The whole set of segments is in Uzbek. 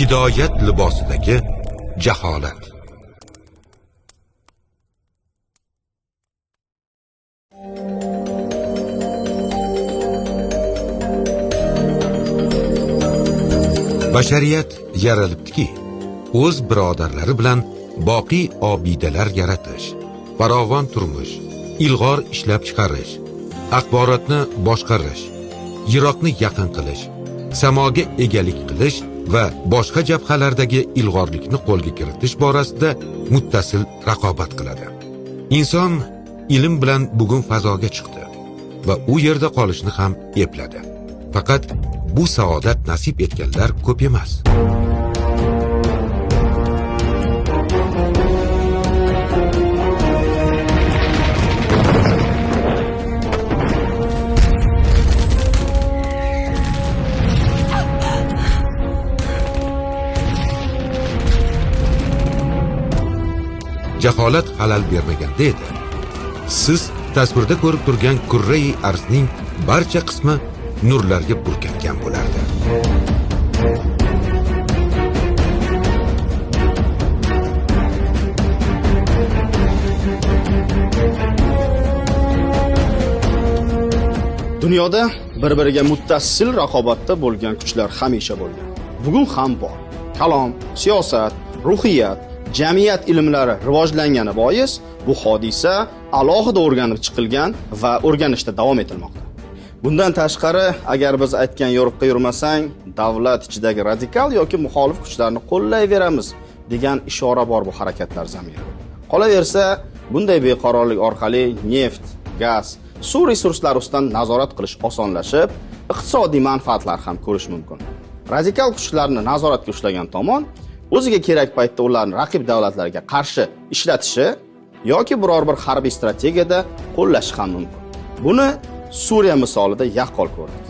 Hidoyat libosidagi jaholat. Bashariyat yaralibdiki, o'z birodarlari bilan boqiy obidalar yaratish, farovon turmush, ilg'or ishlab chiqarish, axborotni boshqarish, yiroqni yaqin qilish, samoga egalik qilish va boshqa jabhalardagi ilg'orlikni qo'lga kiritish borasida muttasil raqobat qiladi. Inson ilm bilan bugun fazoga chiqdi va u yerda qolishni ham epladi. Faqat bu saodat nasib etganlar ko'p emas. Jaholat xalal bermaganda edi, siz tasvirda ko'rib turgan kurrai arzning barcha qismi nurlarga burkangan bo'lardi. Dunyoda bir-biriga muttassil raqobatda bo'lgan kuchlar hamisha bo'lgan. Bugun ham bor. Kalom, siyosat, ruhiyat, jamiyat ilmlari rivojlangani bois bu hodisa alohida o'rganib chiqilgan va o'rganishda davom etilmoqda. Bundan tashqari, agar biz aytgan yo'riqqa yurmasang, davlat ichidagi radikal yoki muxolif kuchlarni qo'llayveramiz degan ishora bor bu harakatlar zamirida. Qolaversa, bunday beqarorlik orqali neft, gaz, suv resurslari ustidan nazorat qilish osonlashib, iqtisodiy manfaatlar ham ko'rish mumkin. Radikal kuchlarni nazoratga ushlagan tomon o'ziga kerak paytda ularni raqib davlatlarga qarshi ishlatishi yoki biror bir harbiy strategiyada qo'llashi ham mumkin. Buni Suriya misolida yaqqol ko'rdik.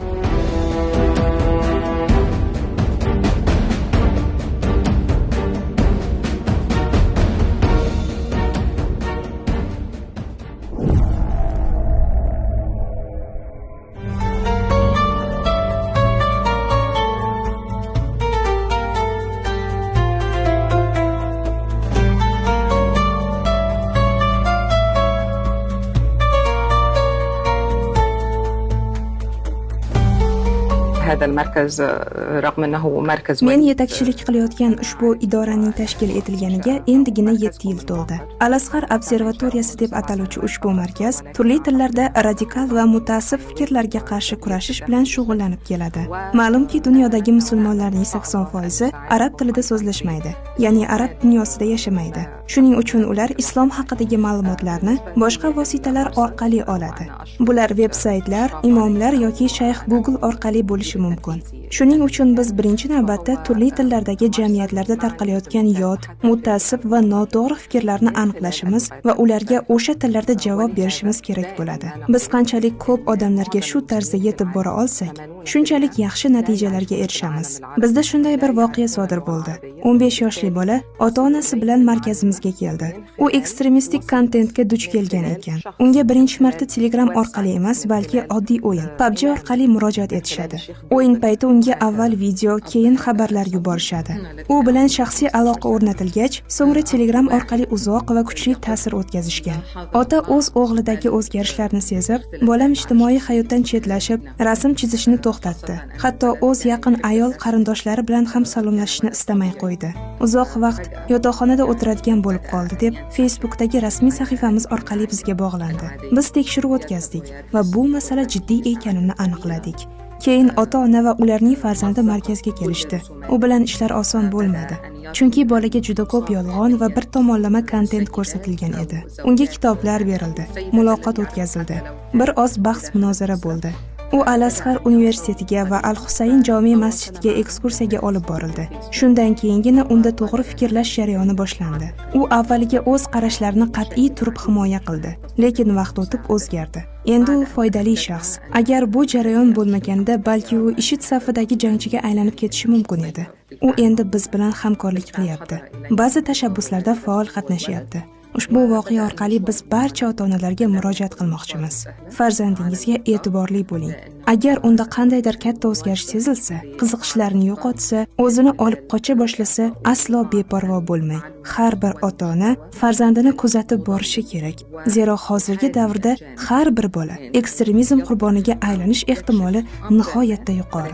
Men yetakchilik qilayotgan ushbu idoraning tashkil etilganiga endigina 7 yil to'ldi. Al-Azhar observatoriyasi deb ataluvchi ushbu markaz turli tillarda radikal va mutaassib fikrlarga qarshi kurashish bilan shug'ullanib keladi. Ma'lumki, dunyodagi musulmonlarning 80% arab tilida so'zlashmaydi, ya'ni arab dunyosida yashamaydi. Shuning uchun ular islom haqidagi ma'lumotlarni boshqa vositalar orqali oladi. Bular veb-saytlar, imomlar yoki shayx Google orqali bo'lishi mumkin. Shuning uchun biz birinchi navbatda turli tillardagi jamiyatlarda tarqalayotgan yot, mutaassib va noto'g'ri fikrlarni aniqlashimiz va ularga o'sha tillarda javob berishimiz kerak bo'ladi. Biz qanchalik ko'p odamlarga shu tarzda yetib bora olsak, shunchalik yaxshi natijalarga erishamiz. Bizda shunday bir voqea sodir bo'ldi. 15 yoshli bola ota-onasi bilan markazimizga keldi. U ekstremistik kontentga duch kelgan ekan. Unga birinchi marta Telegram orqali emas, balki oddiy o'yin PUBG orqali murojaat etishadi. O'yin payti unga avval video, keyin xabarlar yuborishadi. U bilan shaxsiy aloqa o'rnatilgach, so'ngra Telegram orqali uzoq va kuchli ta'sir o'tkazishgan. Ota o'z o'g'lidagi o'zgarishlarni sezib, bolam ijtimoiy hayotdan chetlashib, rasm chizishni to'xtatdi. Hatto o'z yaqin ayol qarindoshlari bilan ham salomlashishni istamay qo'ydi. Uzoq vaqt yotoqxonada o'tiradigan bo'lib qoldi deb Facebookdagi rasmiy sahifamiz orqali bizga bog'landi. Biz tekshiruv o'tkazdik va bu masala jiddiy ekanini aniqladik. Keyin ota-ona va ularning farzandi markazga kelishdi. U bilan ishlar oson bo'lmadi. Chunki bolaga juda ko'p yolg'on va bir tomonlama kontent ko'rsatilgan edi. Unga kitoblar berildi, muloqot o'tkazildi. Bir oz bahs-munozara bo'ldi. U Al-Azhar universitetiga va Al-Husayn jome masjidiga ekskursiyaga olib borildi. Shundan keyingina unda to'g'ri fikrlash jarayoni boshlandi. U avvaliga o'z qarashlarini qat'iy turib himoya qildi, lekin vaqt o'tib o'zgardi. Endi u foydali shaxs. Agar bu jarayon bo'lmaganda, balki u IShID safidagi jangchiga aylanib ketishi mumkin edi. U endi biz bilan hamkorlik qilyapti. Ba'zi tashabbuslarda faol qatnashyapti. Ushbu voqea orqali biz barcha ota-onalarga murojaat qilmoqchimiz. Farzandingizga e'tiborli bo'ling. Agar unda qandaydir katta o'zgarish sezilsa, qiziqishlarini yo'qotsa, o'zini olib qocha boshlasa, aslo beparvo bo'lmang. Har bir ota-ona farzandini kuzatib borishi kerak. Zero hozirgi davrda har bir bola ekstremizm qurboniga aylanish ehtimoli nihoyatda yuqori.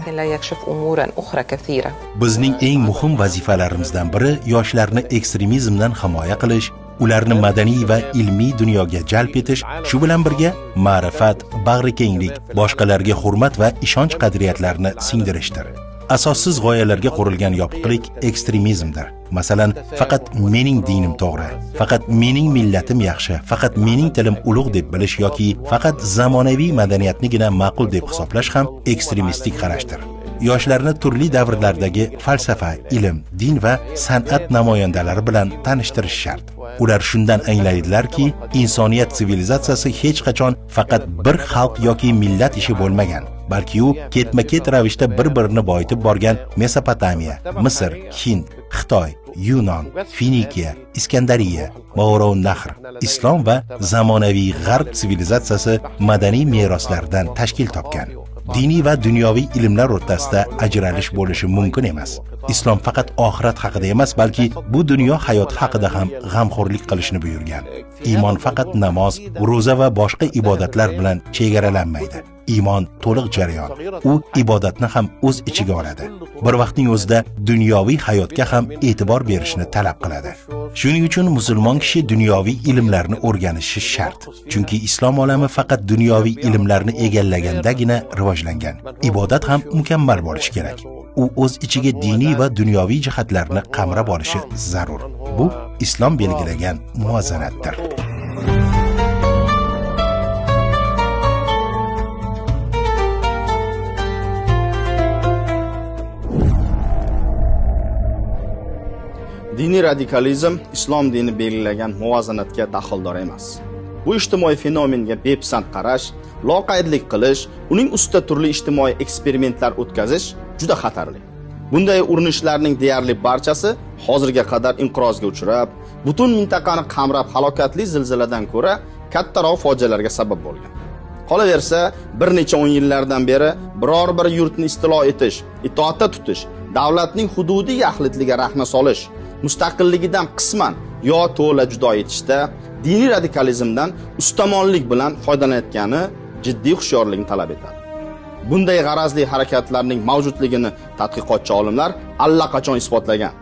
Bizning eng muhim vazifalarimizdan biri yoshlarni ekstremizmdan himoya qilish, ularni madaniy va ilmiy dunyoga jalb etish, shu bilan birga ma'rifat, bag'rikenglik, boshqalarga hurmat va ishonch qadriyatlarini singdirishdir. Asossiz g'oyalarga qurilgan yopiqlik ekstremizmdir. Masalan, faqat mening dinim to'g'ri, faqat mening millatim yaxshi, faqat mening tilim ulug' deb bilish yoki faqat zamonaviy madaniyatnigina ma'qul deb hisoblash ham ekstremistik qarashdir. Yoshlarni turli davrlardagi falsafa, ilm, din va san'at namoyandalari bilan tanishtirish shart. Ular shundan anglaydilarki, insoniyat sivilizatsiyasi hech qachon faqat bir xalq yoki millat ishi bo'lmagan, balki u ketma-ket ravishda bir-birini boyitib borgan Mesopotamiya, Misr, Hind, Xitoy, Yunon, Finikiya, Iskandariya, Ma'uroun Nahr, Islom va zamonaviy G'arb sivilizatsiyasi madaniy meroslaridan tashkil topgan. Diniy va dunyoviy ilmlar o'rtasida ajralish bo'lishi mumkin emas. Islom faqat oxirat haqida emas, balki bu dunyo hayoti haqida ham g'amxo'rlik qilishni buyurgan. Iymon faqat namoz, ro'za va boshqa ibodatlar bilan chegaralanmaydi. Iymon to'liq jarayon. U ibodatni ham o'z ichiga oladi. Bir vaqtning o'zida dunyoviy hayotga ham e'tibor berishni talab qiladi. Shuning uchun musulmon kishi dunyoviy ilmlarni o'rganishi shart. Chunki islom olami faqat dunyoviy ilmlarni egallagandagina rivojlangan. Ibodat ham mukammal bo'lishi kerak. U o'z ichiga diniy va dunyoviy jihatlarni qamrab olishi zarur. Bu islom belgilagan muvozanatdir. Diniy radikalizm islom dini belgilagan muvozanatga daxldor emas. Bu ijtimoiy fenomenga bepisand qarash, loqaydlik qilish, uning ustida turli ijtimoiy eksperimentlar o'tkazish juda xatarli. Bunday urinishlarning deyarli barchasi hozirga qadar inqirozga uchrab, butun mintaqani qamrab halokatli zilziladan ko'ra kattaroq fojialarga sabab bo'lgan. Qolaversa, bir necha 10 yillardan beri biror bir yurtni istilo etish, itoatda tutish, davlatning hududiy yaxlitligiga rahna solish, mustaqilligidan qisman yo to'la judo etishda diniy radikalizmdan ustamonlik bilan foydalanayotgani jiddiy hushyorlikni talab etadi. Bunday g'arazli harakatlarning mavjudligini tadqiqotchi olimlar allaqachon isbotlagan.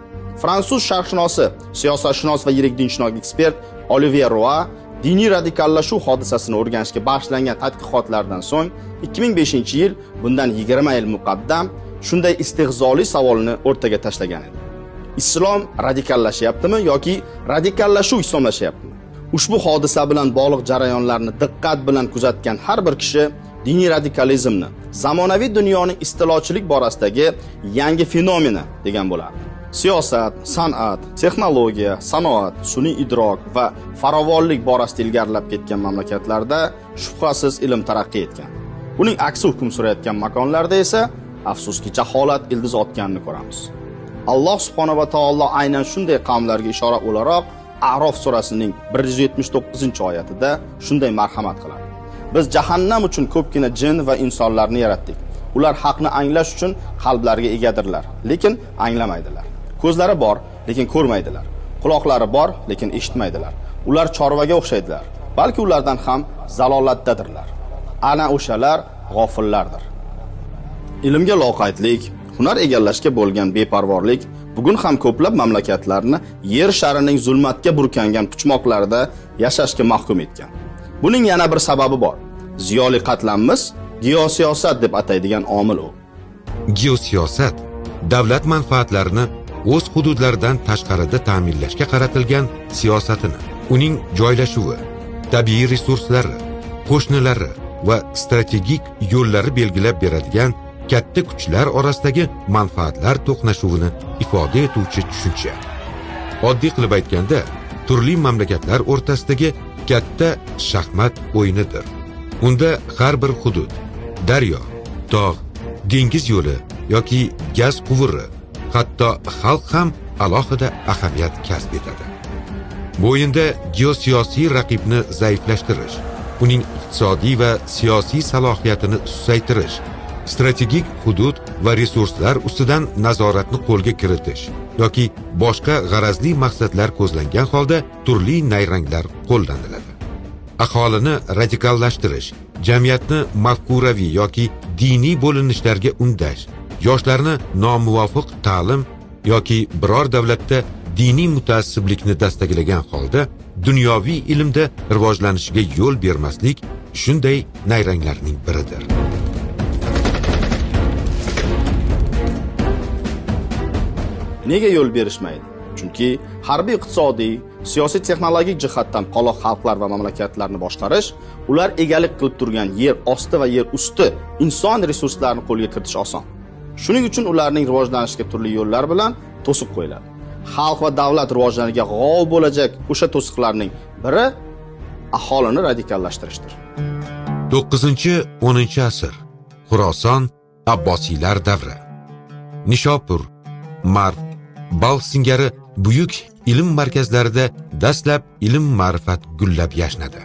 Fransuz sharqshunosi, siyosatshunos va yirik dinshunos ekspert Olivier Roy diniy radikallashuv hodisasini o'rganishga bag'ishlangan tadqiqotlardan so'ng 2005-yil bundan 20 yil muqaddam shunday istehzoli savolni o'rtaga tashlagan edi. Islom radikallashyaptimi yoki radikallashuv islomlashyaptimi? Ushbu hodisa bilan bog'liq jarayonlarni diqqat bilan kuzatgan har bir kishi diniy radikalizmni zamonaviy dunyoning istilochilik borasidagi yangi fenomeni degan bo'ladi. Siyosat, san'at, texnologiya, sanoat, sun'iy idrok va farovonlik borasida ilgarilab ketgan mamlakatlarda shubhasiz ilm taraqqiy etgan. Buning aksi hukm surayotgan makonlarda esa afsuski jaholat ildiz otganini ko'ramiz. Alloh subhanahu va taolo aynan shunday qavmlarga ishora o'laroq A'rof surasining 179-oyatida shunday marhamat qiladi. Biz jahannam uchun ko'pgina jin va insonlarni yaratdik. Ular haqni anglash uchun qalblarga egadirlar, lekin anglamaydilar. Ko'zlari bor, lekin ko'rmaydilar. Quloqlari bor, lekin eshitmaydilar. Ular chorvaga o'xshaydilar, balki ulardan ham zalolatdadirlar. Ana o'shalar g'ofillardir. Ilmga loqaydlik, hunar egallashga bo'lgan beparvorlik bugun ham ko'plab mamlakatlarni yer sharining zulmatga burkangan puchmoqlarida yashashga mahkum etgan. Buning yana bir sababi bor. Ziyoli qatlamimiz geosiyosat deb ataydigan omil u. Geosiyosat davlat manfaatlarini o'z hududlaridan tashqarida ta'minlashga qaratilgan siyosatini, uning joylashuvi, tabiiy resurslari, qo'shnilari va strategik yo'llari belgilab beradigan katta kuchlar orasidagi manfaatlar to'qnashuvini ifoda etuvchi tushuncha. Oddiy qilib aytganda, turli mamlakatlar o'rtasidagi katta shaxmat o'yinidir. Unda har bir hudud, daryo, tog', dengiz yo'li yoki gaz quvuri, hatto xalq ham alohida ahamiyat kasb etadi. Bu o'yinda geosiyosiy raqibni zaiflashtirish, uning iqtisodiy va siyosiy salohiyatini susaytirish, strategik hudud va resurslar ustidan nazoratni qo'lga kiritish yoki boshqa g'arazli maqsadlar ko'zlangan holda turli nayranglar qo'llaniladi. Aholini radikallashtirish, jamiyatni mafkuraviy yoki diniy bo'linishlarga undash, yoshlarni nomuvofiq ta'lim yoki biror davlatda diniy mutaassiblikni dastaglagan holda dunyoviy ilmda rivojlanishiga yo'l bermaslik shunday nayranglarning biridir. Nega yo'l berishmaydi? Chunki harbiy, iqtisodiy, siyosiy, texnologik jihatdan qoloq xalqlar va mamlakatlarni boshqarish, ular egalik qilib turgan yer osti va yer usti inson resurslarini qo'lga kiritish oson. Shuning uchun ularning rivojlanishiga turli yo'llar bilan to'siq qo'yiladi. Xalq va davlat rivojlanishiga g'ov bo'lajak o'sha to'siqlarning biri aholini radikallashtirishdir. 9-10 asr Xuroson Abbosiylar davri. Nishopur, Marv, Balx singari buyuk ilm markazlarida dastlab ilm-ma'rifat gullab yashnadi.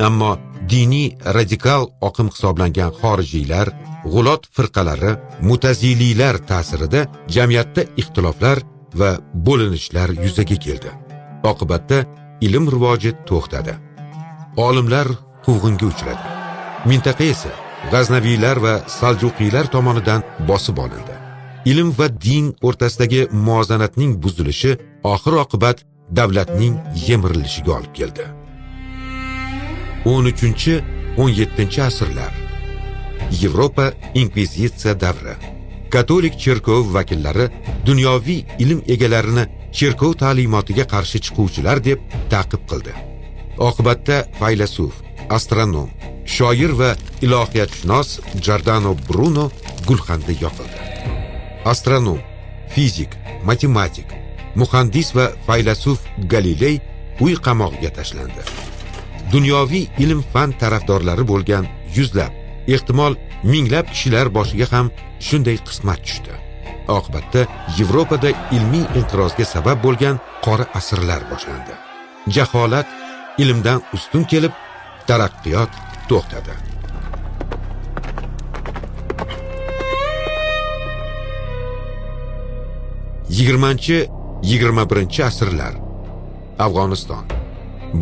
Ammo diniy radikal oqim hisoblangan xorijiylar, g'ulot firqalari, mutaziliylar ta'sirida jamiyatda ixtiloflar va bo'linishlar yuzaga keldi. Oqibatda ilm rivoji to'xtadi. Olimlar quvg'inga uchradi. Mintaqa esa G'aznaviylar va Saljuqiylar tomonidan bosib olindi. Ilm va din o'rtasidagi muvozanatning buzilishi oxir-oqibat davlatning yemirilishiga olib keldi. 13-17 asrlar Yevropa inkvizitsiya davri. Katolik cherkov vakillari dunyoviy ilm egalarini cherkov ta'limotiga qarshi chiquvchilar deb ta'qib qildi. Oqibatda faylasuf, astronom, shoir va ilohiyatshunos Giordano Bruno gulxanda yoqildi. Astronom, fizik, matematik, muhandis va faylasuf Galiley uy qamog'iga tashlandi. Dunyoviy ilm fan tarafdorlari bo'lgan yuzlab, ehtimol minglab kishilar boshiga ham shunday qismat tushdi. Oqibatda Yevropada ilmiy inqirozga sabab bo'lgan qora asrlar boshlandi. Jaholat ilmdan ustun kelib, taraqqiyot to'xtadi. Yigirmanchi 21 asrlar Afg'oniston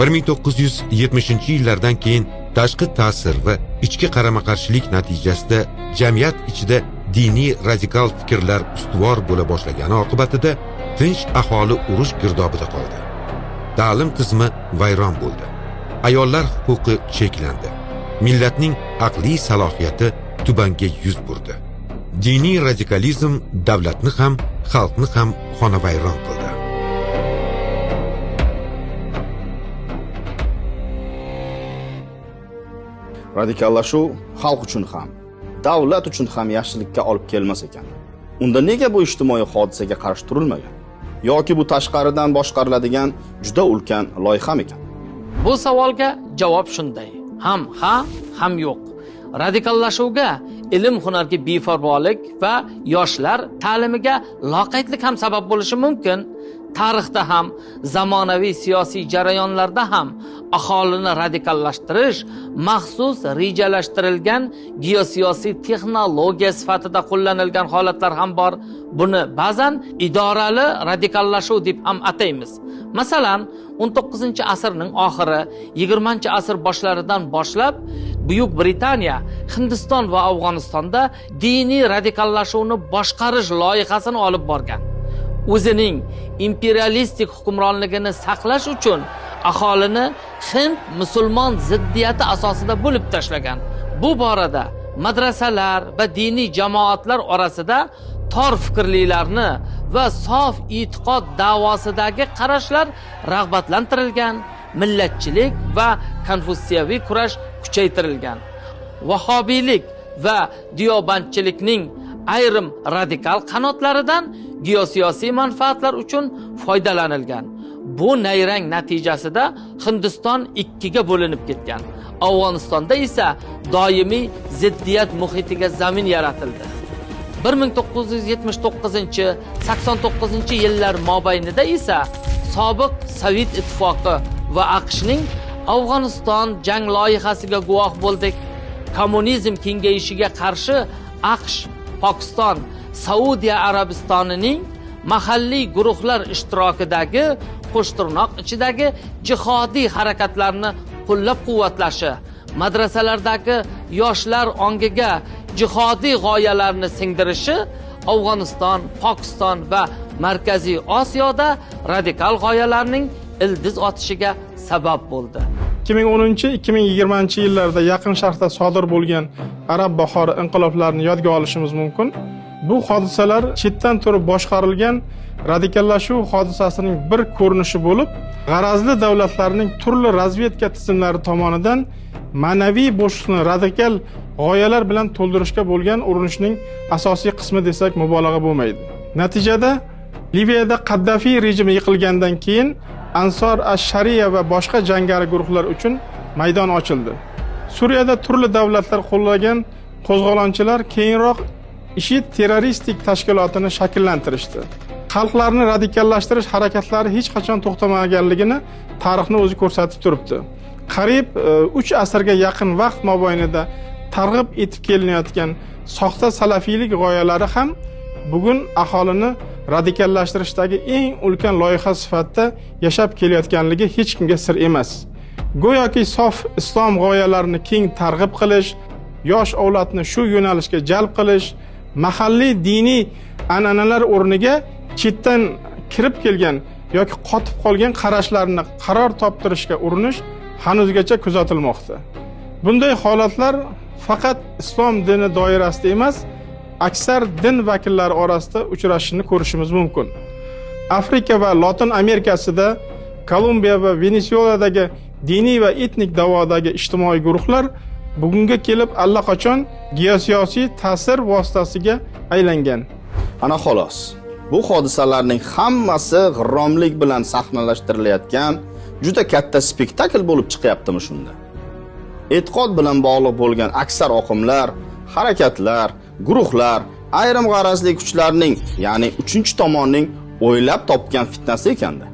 1970-yillardan keyin tashqi ta'sir va ichki qarama-qarshilik natijasida jamiyat ichida diniy radikal fikrlar ustuvor bo'la boshlagani oqibatida tinch aholi urush girdobida qoldi. Ta'lim tizimi vayron bo'ldi. Ayollar huquqi cheklandi. Millatning aqliy salohiyati tubanga yuz burdi. Diniy radikalizm davlatni ham, xalqni ham xonavayron qildi. Radikallashuv xalq uchun ham, davlat uchun ham yaxshilikka olib kelmas ekan. Unda nega bu ijtimoiy hodisaga qarshi turilmagan? Yoki bu tashqaridan boshqariladigan juda ulkan loyiha ekan? Bu savolga javob shunday: ham ha, ham yo'q. Radikallashuvga ilm hunarga befarvolik va yoshlar ta'limiga loqaydlik ham sabab bo'lishi mumkin. Tarixda ham, zamonaviy siyosiy jarayonlarda ham aholini radikallashtirish maxsus rejalashtirilgan geosiyosiy texnologiya sifatida qo'llanilgan holatlar ham bor. Buni ba'zan idorali radikallashuv deb ham ataymiz. Masalan, 19-asrning oxiri, 20-asr boshlaridan boshlab Buyuk Britaniya, Hindiston va Afg'onistonda diniy radikallashuvni boshqarish loyihasini olib borgan. O'zining imperialistik hukmronligini saqlash uchun aholini Hind musulmon ziddiyati asosida bo'lib tashlagan. Bu borada madrasalar va diniy jamoatlar orasida tor fikrlilarni va sof e'tiqod da'vosidagi qarashlar rag'batlantirilgan, millatchilik va konfutsiyaviy kurash kuchaytirilgan. Vahobiylik va diyobandchilikning ayrim radikal qanotlaridan geosiyosiy manfaatlar uchun foydalanilgan. Bu nayrang natijasida Hindiston ikkiga bo'linib ketgan. Afg'onistonda esa doimiy ziddiyat muhitiga zamin yaratildi. 1979-89 yillar mobaynida esa sobiq Sovet ittifoqi va AQShning Afg'oniston jang loyihasiga guvoh bo'ldik. Kommunizm kengayishiga qarshi AQSh, Pokiston, Saudiya Arabistonining mahalliy guruhlar ishtirokidagi qo'shtirnoq ichidagi jihodiy harakatlarni qo'llab-quvvatlashi, madrasalardagi yoshlar ongiga jihodiy g'oyalarni singdirishi Afg'oniston, Pokiston va Markaziy Osiyoda radikal g'oyalarning ildiz otishiga sabab bo'ldi. 2010-2020 yillarda Yaqin Sharqda sodir bo'lgan Arab bahori inqiloblarini yodga olishimiz mumkin. Bu hodisalar chetdan turib boshqarilgan radikallashuv hodisasining bir ko'rinishi bo'lib, g'arazli davlatlarning turli razvedka tizimlari tomonidan ma'naviy bo'shliqni radikal g'oyalar bilan to'ldirishga bo'lgan urinishning asosiy qismi desak mubolag'a bo'lmaydi. Natijada Liviyada Qaddafiy rejimi yiqilgandan keyin Ansor ash-Shariya va boshqa jangari guruhlar uchun maydon ochildi. Suriyada turli davlatlar qo'llagan qo'zg'olonchilar keyinroq IShID terroristik tashkilotini shakllantirishdi. Xalqlarni radikallashtirish harakatlari hech qachon to'xtamaganligini tarixni o'zi ko'rsatib turibdi. Qariyb 3 asrga yaqin vaqt mobaynida targ'ib etib kelinayotgan soxta salafiylik g'oyalari ham bugun aholini radikallashtirish,dagi eng ulkan loyiha sifatida yashab kelayotganligi hech kimga sir emas. Go'yoki sof islom g'oyalarini keng targ'ib qilish, yosh avlodni shu yo'nalishga jalb qilish, mahalliy diniy an'analar o'rniga chetdan kirib kelgan yoki qotib qolgan qarashlarni qaror toptirishga urinish hanuzgacha kuzatilmoqda. Bunday holatlar faqat islom dini doirasida emas, aksar din vakillari orasida uchrashishini ko'rishimiz mumkin. Afrika va Lotin Amerikasida, Kolumbiya va Venesueladagi diniy va etnik davodagi ijtimoiy guruhlar bugunga kelib allaqachon geosiyosiy ta'sir vositasiga aylangan. Ana xolos. Bu hodisalarning hammasi g'irromlik bilan sahnalashtirilgan juda katta spektakl bo'lib chiqyaptimi shunda? E'tiqod bilan bog'liq bo'lgan aksar oqimlar, harakatlar, guruhlar ayrim g'arazli kuchlarning, ya'ni 3-tomonning o'ylab topgan fitnasi ekanda.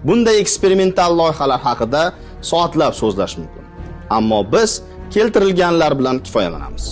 Bunday eksperimental loyihalar haqida soatlab so'zlash mumkin. Ammo biz keltirilganlar bilan kifoyalanamiz.